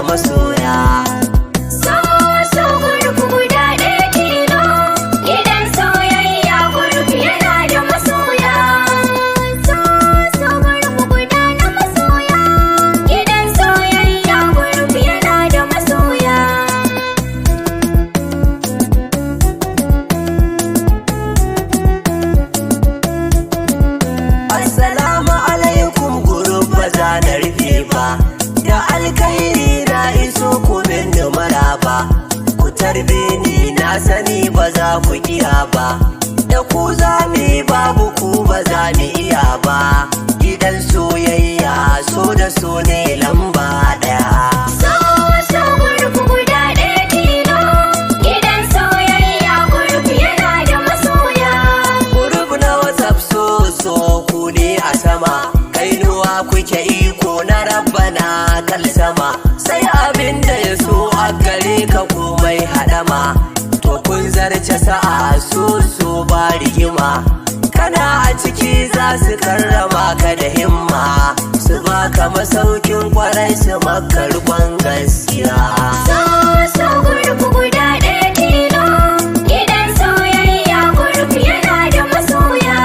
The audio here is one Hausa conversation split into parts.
masoya. Soso guruf guda ɗaya tilo, gidan soyayya guruf yana da masoya. Soso guruf guda na masoya, gidan soyayya guruf yana da masoya. Assalamu alaikum guruf ba za na rufe ba, da alkhairi na iso ku min maraba. Ku tarbe ni na sani ba za ku iya ba, da ku za mu yi babu ku ba za mu iya ba. Gidan soyayya so da so ne lamba ɗaya. Soso guruf guda ɗaya tilo, gidan soyayya guruf yana da masoya. Guruf na WhatsApp so ku ne a sama, kainuwa kuke iko na rabbana kal sama. Sai abin da ya so a gare ka komai haɗama, to kun zarce sa'a so ba rigima. Kana a ciki za su karrama ka da himma, su baka masaukin kwarai su maka rikon gaskiya. Soso guruf guda ɗaya tilo, gidan soyayya guruf yana da masoya.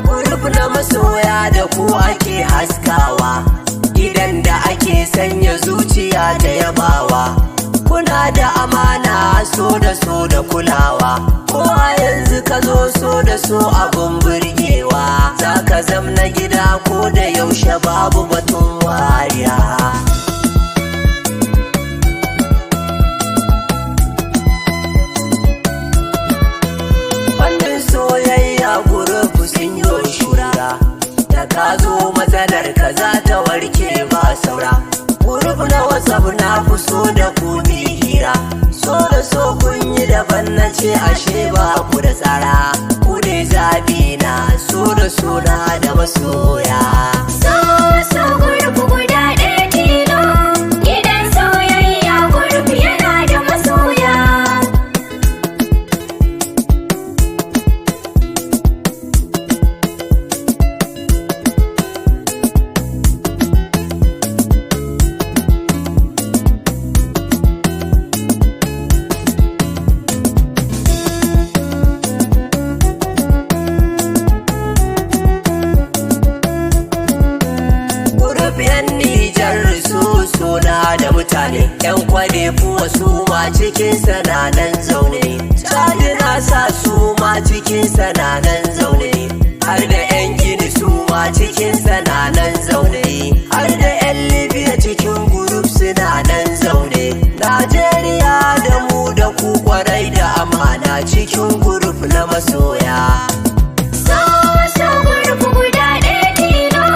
Guruf na masoya da ku ake haskawa, gidan da ake sanya zuciya da yabawa. Kuna da amana so da kulawa, ko a yanzu ka zo so abun burgewa. Za ka zamna gida ko da yaushe babu batun wariya. Wannan soyayya guruf sun yi shura, da ka zo matsalar ka za ta warke ba saura. Guruf na WhatsApp na fi so da ku mi hira, so da so kun yi daban na ce ashe ba ku da tsara. Ku ne zabi na so na da masoya. Soso guruf guda ɗaya tilo, gidan soyayya guruf yana da masoya. Guruf yan Nijar so na da mutane, yan kwade fuwa su ma cikin sananan zaune. Chadi na sa su ma cikin sananan zaune, har da yan Gini su ma cikin sananan zaune, har da yan Libya cikin guruf suna nan zaune. Najeriya da mu da ku kwarai da amana cikin guruf na masoya. Soso guruf guda ɗaya tilo,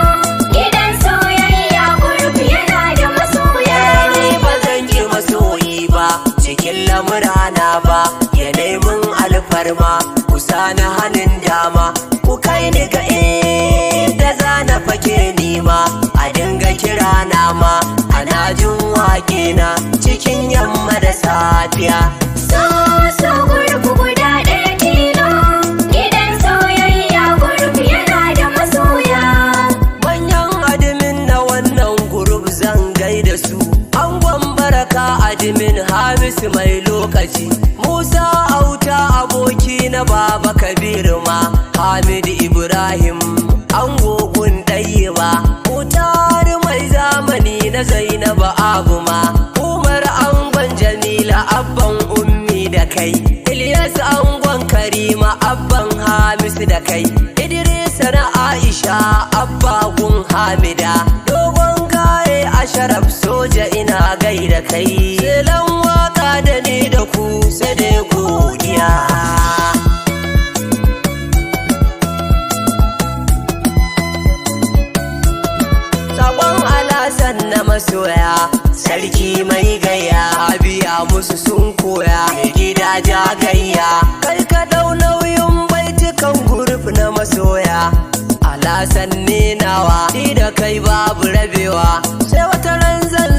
gidan soyayya guruf yana da masoya. Ni ba zan yi masoyi ba cikin lamurana ba, ya nemin alfarma kusa na hannun dama. Ku kai ni ga inda za na fake nima, a dinga kira na ma ana jin wake na cikin yamma da safiya. Soso guruf guda ɗaya tilo, gidan soyayya guruf yana da masoya. Manyan admin na wannan guruf zan gaida su, angon baraka admin Hamisu mai lokaci, Musa auta aboki na baba Kabiru ma, Hamid Ibrahim angogun ɗayewa, Mutari mai zamani na Zainaba Abuma, Umar angon Jamila abban ummi da kai, Ilyas angon Karima abban Hamisu da kai, Idris na Aisha abba gun Hamida, dogon gaye Asharaf soja ina gaida kai. Selan waka da ni da ku sai dai godiya. Sakon Alasan na masoya, sarki mai gaya, biya musu sun koya, gida jagayya. Kai ka dau nauyin baitukan guruf na masoya. Alasan ne nawa, ni da kai babu rabewa, sai wata ran zan